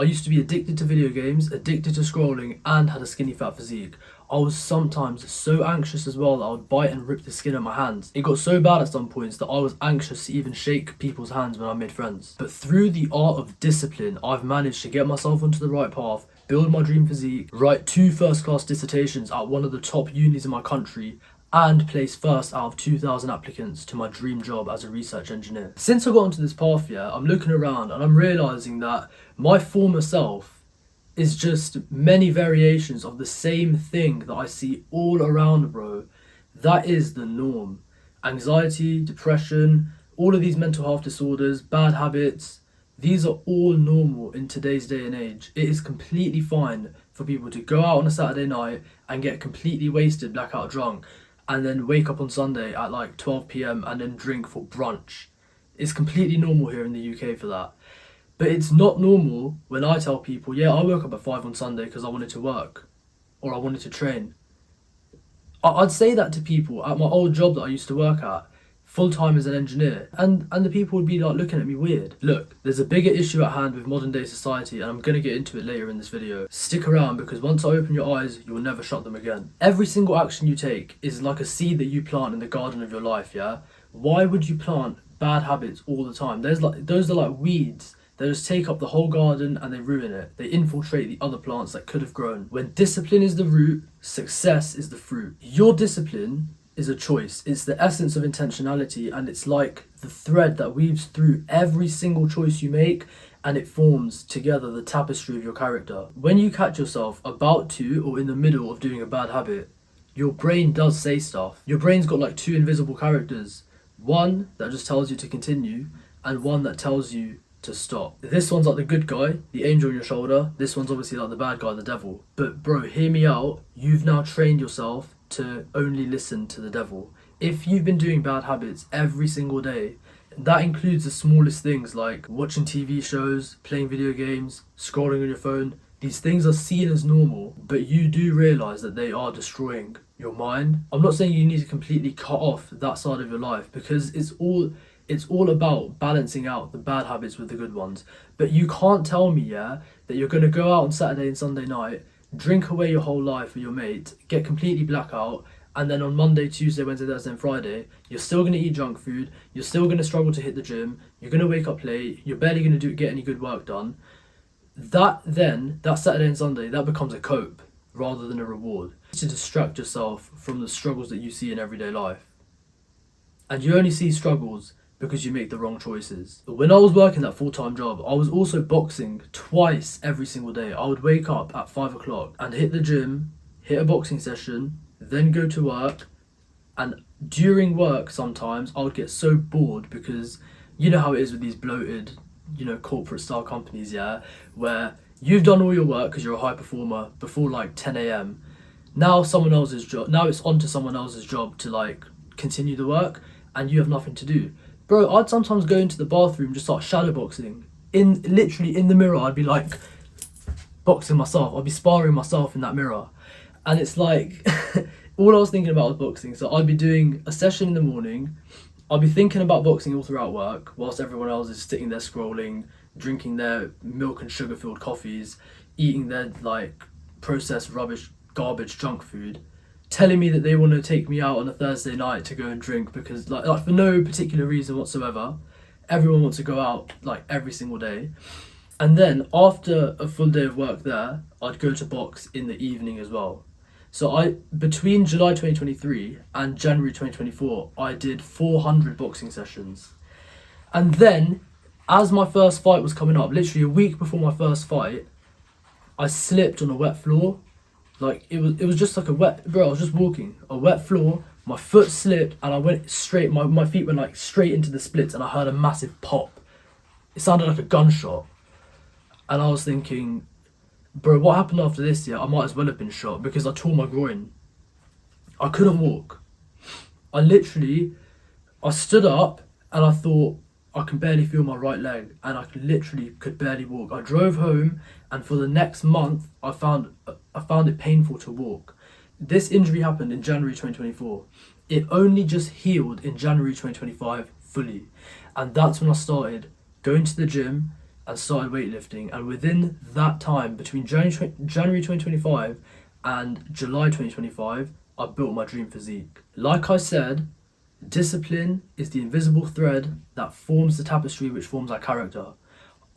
I used to be addicted to video games, addicted to scrolling, and had a skinny fat physique. I was sometimes so anxious as well that I would bite and rip the skin of my hands. It got so bad at some points that I was anxious to even shake people's hands when I made friends. But through the art of discipline, I've managed to get myself onto the right path, build my dream physique, write 2 first-class dissertations at one of the top unis in my country, and place first out of 2,000 applicants to my dream job as a research engineer. Since I got onto this path, I'm looking around and I'm realising that my former self is just many variations of the same thing that I see all around, bro. That is the norm. Anxiety, depression, all of these mental health disorders, bad habits, these are all normal in today's day and age. It is completely fine for people to go out on a Saturday night and get completely wasted, blackout drunk, and then wake up on Sunday at like 12 p.m. and then drink for brunch. It's completely normal here in the UK for that. But it's not normal when I tell people, yeah, I woke up at 5 on Sunday because I wanted to work or I wanted to train. I'd say that to people at my old job that I used to work at, full-time as an engineer, and the people would be like looking at me weird. Look, there's a bigger issue at hand with modern day society, and I'm going to get into it later in this video. Stick around, because once I open your eyes, you will never shut them again. Every single action you take is like a seed that you plant in the garden of your life, yeah? Why would you plant bad habits all the time? Those are like weeds. They just take up the whole garden and they ruin it. They infiltrate the other plants that could have grown. When discipline is the root, success is the fruit. Your discipline is a choice. It's the essence of intentionality, and it's like the thread that weaves through every single choice you make, and it forms together the tapestry of your character. When you catch yourself about to or in the middle of doing a bad habit, your brain does say stuff. Your brain's got like 2 invisible characters. One that just tells you to continue, and one that tells you to stop. This one's like the good guy, the angel on your shoulder. This one's obviously like the bad guy, the devil. But bro, hear me out. You've now trained yourself to only listen to the devil. If you've been doing bad habits every single day, that includes the smallest things like watching TV shows, playing video games, scrolling on your phone. These things are seen as normal, but you do realise that they are destroying your mind. I'm not saying you need to completely cut off that side of your life, because it's all about balancing out the bad habits with the good ones. But you can't tell me, that you're going to go out on Saturday and Sunday night, drink away your whole life with your mate, get completely blackout, and then on Monday, Tuesday, Wednesday, Thursday and Friday, you're still going to eat junk food, you're still going to struggle to hit the gym, you're going to wake up late, you're barely going to get any good work done. That Saturday and Sunday, that becomes a cope rather than a reward. To distract yourself from the struggles that you see in everyday life. And you only see struggles because you make the wrong choices. When I was working that full-time job, I was also boxing twice every single day. I would wake up at 5 o'clock and hit the gym, hit a boxing session, then go to work. And during work, sometimes I would get so bored, because you know how it is with these bloated, corporate style companies, where you've done all your work because you're a high performer before like 10 a.m. Now it's on to someone else's job to like continue the work, and you have nothing to do. Bro, I'd sometimes go into the bathroom, just start shadowboxing. Literally in the mirror, I'd be like boxing myself. I'd be sparring myself in that mirror. And it's like, all I was thinking about was boxing. So I'd be doing a session in the morning. I'd be thinking about boxing all throughout work, whilst everyone else is sitting there scrolling, drinking their milk and sugar filled coffees, eating their like processed rubbish, garbage, junk food, telling me that they want to take me out on a Thursday night to go and drink, because like for no particular reason whatsoever. Everyone wants to go out like every single day. And then after a full day of work there, I'd go to box in the evening as well. So between July 2023 and January 2024, I did 400 boxing sessions. And then, as my first fight was coming up, literally a week before my first fight, I slipped on a wet floor. Like it was just like I was just walking, a wet floor, my foot slipped and I went straight, my feet went like straight into the splits, and I heard a massive pop. It sounded like a gunshot. And I was thinking, bro, what happened after this? I might as well have been shot, because I tore my groin. I couldn't walk. I stood up and I thought, I can barely feel my right leg, and I could barely walk. I drove home, and for the next month, I found it painful to walk. This injury happened in January 2024. It only just healed in January 2025 fully. And that's when I started going to the gym, and started weightlifting, and within that time, between January 2025 and July 2025, I built my dream physique. Like I said, discipline is the invisible thread that forms the tapestry which forms our character.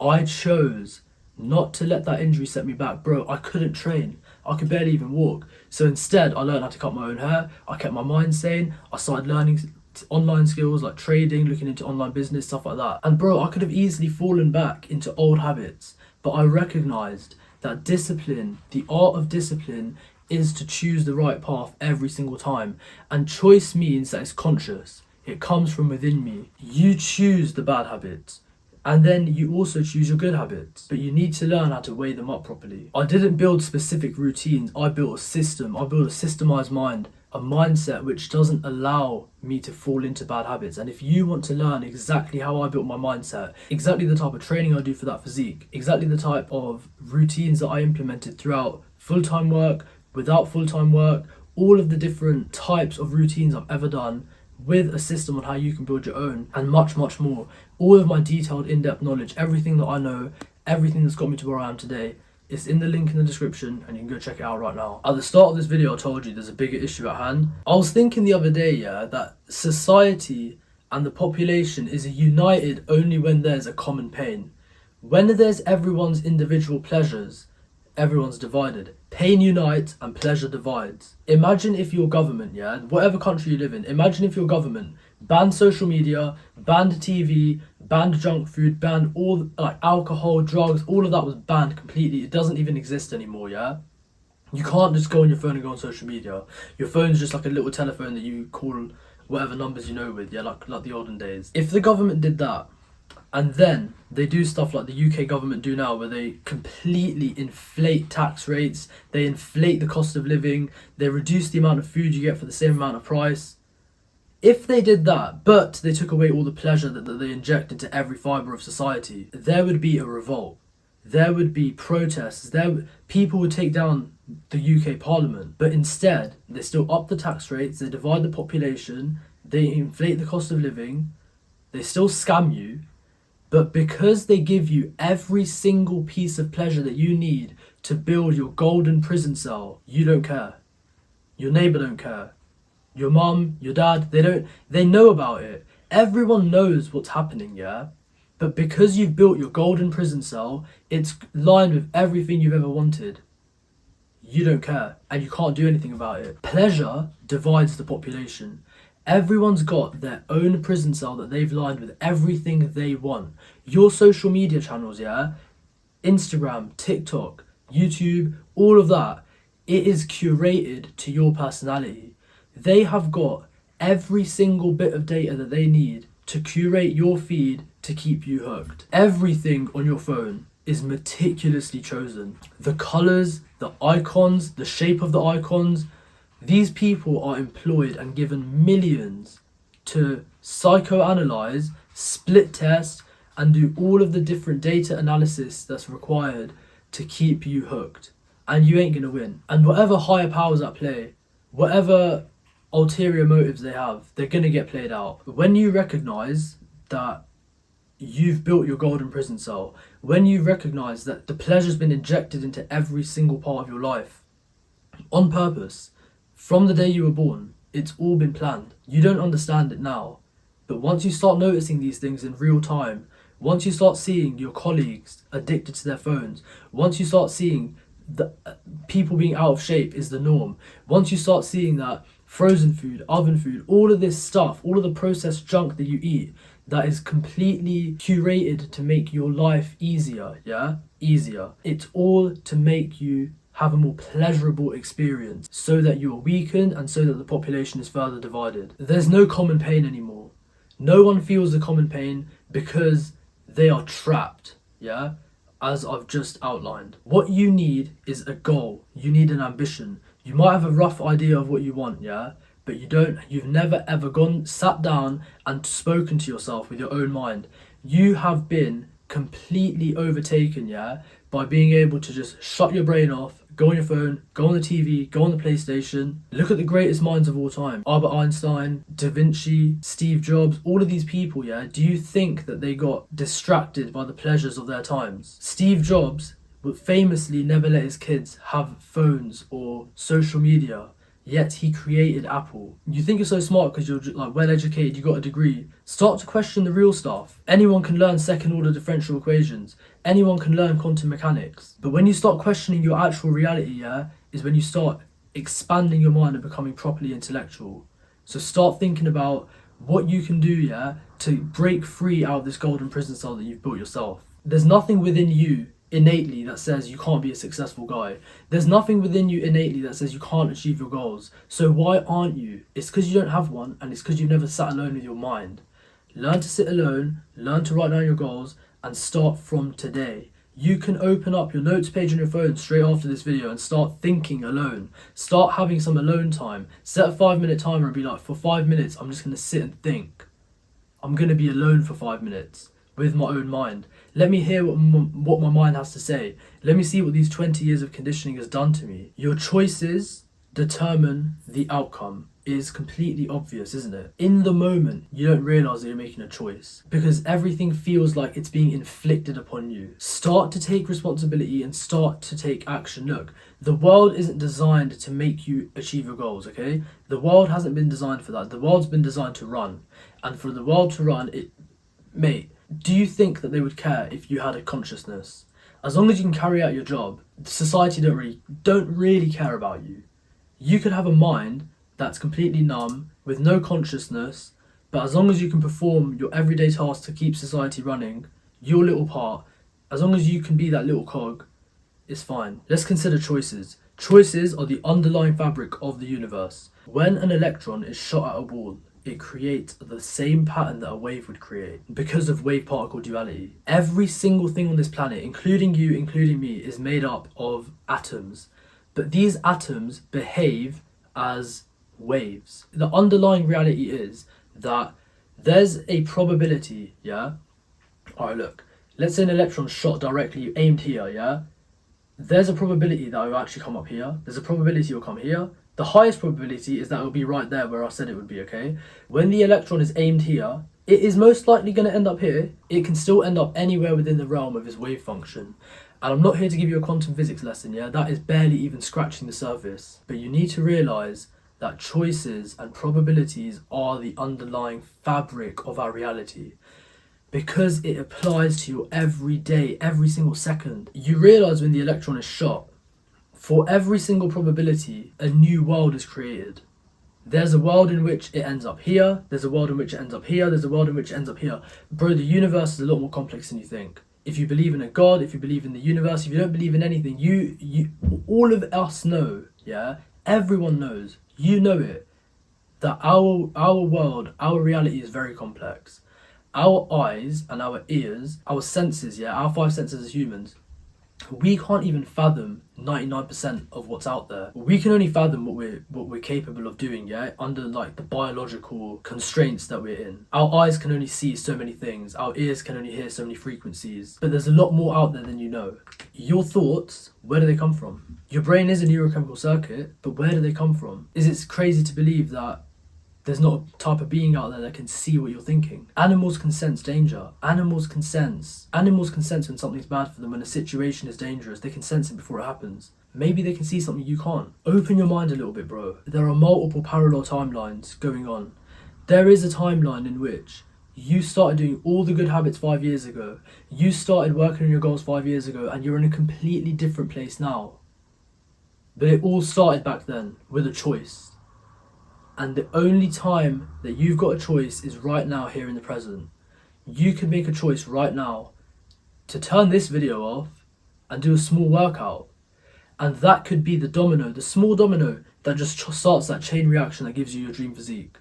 I chose not to let that injury set me back. Bro, I couldn't train. I could barely even walk. So instead, I learned how to cut my own hair. I kept my mind sane. I started learning online skills like trading, looking into online business, stuff like that. And bro, I could have easily fallen back into old habits, but I recognized that discipline, the art of discipline, is to choose the right path every single time. And choice means that it's conscious. It comes from within me. You choose the bad habits, and then you also choose your good habits. But you need to learn how to weigh them up properly. I didn't build specific routines. I built a system. I built a systemized mind, a mindset which doesn't allow me to fall into bad habits. And if you want to learn exactly how I built my mindset, exactly the type of training I do for that physique, exactly the type of routines that I implemented throughout full-time work, without full-time work, all of the different types of routines I've ever done, with a system on how you can build your own, and much, much more. All of my detailed, in-depth knowledge, everything that I know, everything that's got me to where I am today, is in the link in the description, and you can go check it out right now. At the start of this video, I told you there's a bigger issue at hand. I was thinking the other day, that society and the population is united only when there's a common pain. When there's everyone's individual pleasures, everyone's divided. Pain unites and pleasure divides. Imagine if your government, whatever country you live in, imagine if your government banned social media, banned TV, banned junk food, banned all like alcohol, drugs, all of that was banned completely. It doesn't even exist anymore, You can't just go on your phone and go on social media. Your phone's just like a little telephone that you call whatever numbers you know with, like the olden days. If the government did that, and then they do stuff like the UK government do now, where they completely inflate tax rates, they inflate the cost of living, they reduce the amount of food you get for the same amount of price. If they did that, but they took away all the pleasure that they inject into every fibre of society, there would be a revolt. There would be protests. People would take down the UK Parliament. But instead, they still up the tax rates, they divide the population, they inflate the cost of living, they still scam you. But because they give you every single piece of pleasure that you need to build your golden prison cell, you don't care. Your neighbour don't care. Your mum, your dad, they know about it. Everyone knows what's happening, But because you've built your golden prison cell, it's lined with everything you've ever wanted. You don't care, and you can't do anything about it. Pleasure divides the population. Everyone's got their own prison cell that they've lined with everything they want. Your social media channels, Instagram, TikTok, YouTube, all of that, it is curated to your personality. They have got every single bit of data that they need to curate your feed to keep you hooked. Everything on your phone is meticulously chosen. The colours, the icons, the shape of the icons. These people are employed and given millions to psychoanalyze, split test, and do all of the different data analysis that's required to keep you hooked. And you ain't gonna win. And whatever higher powers at play, whatever ulterior motives they have, they're gonna get played out. When you recognize that you've built your golden prison cell, when you recognize that the pleasure's been injected into every single part of your life on purpose, from the day you were born, it's all been planned. You don't understand it now, but once you start noticing these things in real time, once you start seeing your colleagues addicted to their phones, once you start seeing the people being out of shape is the norm, once you start seeing that frozen food, oven food, all of this stuff, all of the processed junk that you eat, that is completely curated to make your life easier, easier. It's all to make you have a more pleasurable experience, so that you are weakened and so that the population is further divided. There's no common pain anymore. No one feels the common pain because they are trapped, as I've just outlined. What you need is a goal. You need an ambition. You might have a rough idea of what you want, but you've never ever sat down and spoken to yourself with your own mind. You have been completely overtaken, by by being able to just shut your brain off, go on your phone, go on the TV, go on the PlayStation. Look at the greatest minds of all time. Albert Einstein, Da Vinci, Steve Jobs, all of these people, yeah? Do you think that they got distracted by the pleasures of their times? Steve Jobs would famously never let his kids have phones or social media. Yet he created Apple. You think you're so smart because you're like well educated, you got a degree. Start to question the real stuff. Anyone can learn second order differential equations. Anyone can learn quantum mechanics. But when you start questioning your actual reality, yeah, is when you start expanding your mind and becoming properly intellectual. So start thinking about what you can do, yeah, to break free out of this golden prison cell that you've built yourself. There's nothing within you innately that says you can't be a successful guy. There's nothing within you innately that says you can't achieve your goals. So why aren't you? It's because you don't have one, and it's because you've never sat alone with your mind. Learn to sit alone, learn to write down your goals, and start from today. You can open up your notes page on your phone straight after this video and start thinking alone. Start having some alone time. Set a 5-minute timer and be like, for 5 minutes, I'm just going to sit and think. I'm going to be alone for 5 minutes with my own mind. Let me hear what my mind has to say. Let me see what these 20 years of conditioning has done to me. Your choices determine the outcome. It is completely obvious, isn't it? In the moment, you don't realise that you're making a choice because everything feels like it's being inflicted upon you. Start to take responsibility and start to take action. Look, the world isn't designed to make you achieve your goals, okay? The world hasn't been designed for that. The world's been designed to run. And for the world to run, mate, do you think that they would care if you had a consciousness? As long as you can carry out your job, society don't really care about you. You could have a mind that's completely numb, with no consciousness, but as long as you can perform your everyday tasks to keep society running, your little part, as long as you can be that little cog, it's fine. Let's consider choices. Choices are the underlying fabric of the universe. When an electron is shot at a wall, it creates the same pattern that a wave would create because of wave-particle duality. Every single thing on this planet, including you, including me, is made up of atoms. But these atoms behave as waves. The underlying reality is that there's a probability, yeah? Alright, look. Let's say an electron shot directly aimed here, yeah? There's a probability that it will actually come up here. There's a probability it will come here. The highest probability is that it will be right there where I said it would be, okay? When the electron is aimed here, it is most likely going to end up here. It can still end up anywhere within the realm of its wave function. And I'm not here to give you a quantum physics lesson, yeah? That is barely even scratching the surface. But you need to realise that choices and probabilities are the underlying fabric of our reality. Because it applies to you every day, every single second. You realise when the electron is shot, for every single probability, a new world is created. There's a world in which it ends up here, there's a world in which it ends up here, there's a world in which it ends up here. Bro, the universe is a lot more complex than you think. If you believe in a God, if you believe in the universe, if you don't believe in anything, you all of us know, yeah? Everyone knows, you know it, that our world, our reality is very complex. Our eyes and our ears, our senses, yeah, our 5 senses as humans, we can't even fathom 99% of what's out there. We can only fathom what we're capable of doing, yeah, under like the biological constraints that we're in. Our eyes can only see so many things, our ears can only hear so many frequencies, but there's a lot more out there than you know. Your thoughts, where do they come from? Your brain is a neurochemical circuit, but where do they come from? Is it crazy to believe that there's not a type of being out there that can see what you're thinking? Animals can sense danger. Animals can sense when something's bad for them, when a situation is dangerous. They can sense it before it happens. Maybe they can see something you can't. Open your mind a little bit, bro. There are multiple parallel timelines going on. There is a timeline in which you started doing all the good habits 5 years ago. You started working on your goals 5 years ago, and you're in a completely different place now. But it all started back then with a choice. And the only time that you've got a choice is right now, here in the present. You can make a choice right now to turn this video off and do a small workout. And that could be the small domino that just starts that chain reaction that gives you your dream physique.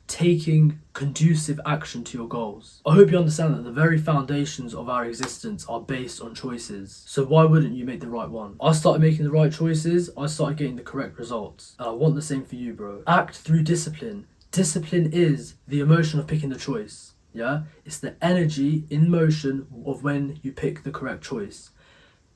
Taking conducive action to your goals. I hope you understand that the very foundations of our existence are based on choices. So why wouldn't you make the right one? I started making the right choices, I started getting the correct results. And I want the same for you, bro. Act through discipline. Discipline is the emotion of picking the choice. Yeah, it's the energy in motion of when you pick the correct choice.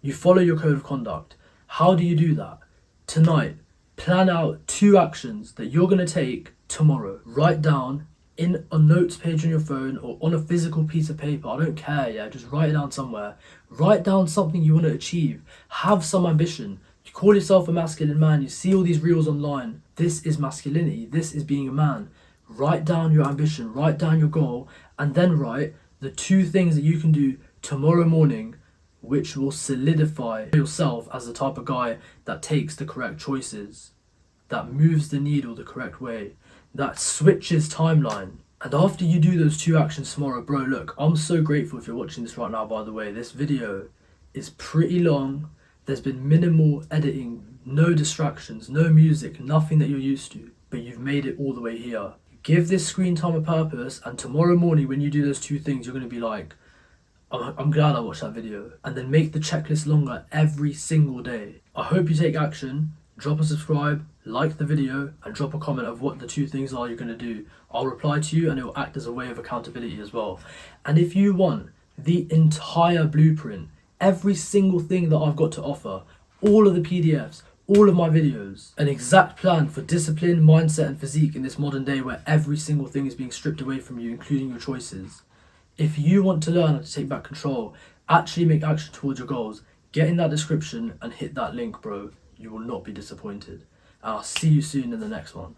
You follow your code of conduct. How do you do that? Tonight, plan out 2 actions that you're going to take tomorrow. Write down in a notes page on your phone or on a physical piece of paper. I don't care, yeah, just write it down somewhere. Write down something you want to achieve. Have some ambition. You call yourself a masculine man, you see all these reels online. This is masculinity, this is being a man. Write down your ambition, write down your goal, and then write the 2 things that you can do tomorrow morning which will solidify yourself as the type of guy that takes the correct choices, that moves the needle the correct way, that switches timeline. And after you do those 2 actions tomorrow, bro, look, I'm so grateful if you're watching this right now, by the way. This video is pretty long. There's been minimal editing, no distractions, no music, nothing that you're used to, but you've made it all the way here. Give this screen time a purpose, and tomorrow morning when you do those 2 things, you're going to be like, I'm glad I watched that video. And then make the checklist longer every single day. I hope you take action. Drop a subscribe, like the video, and drop a comment of what the 2 things are you're going to do. I'll reply to you and it will act as a way of accountability as well. And if you want the entire blueprint, every single thing that I've got to offer, all of the PDFs, all of my videos, an exact plan for discipline, mindset and physique in this modern day where every single thing is being stripped away from you, including your choices. If you want to learn how to take back control, actually make action towards your goals, get in that description and hit that link, bro. You will not be disappointed. And I'll see you soon in the next one.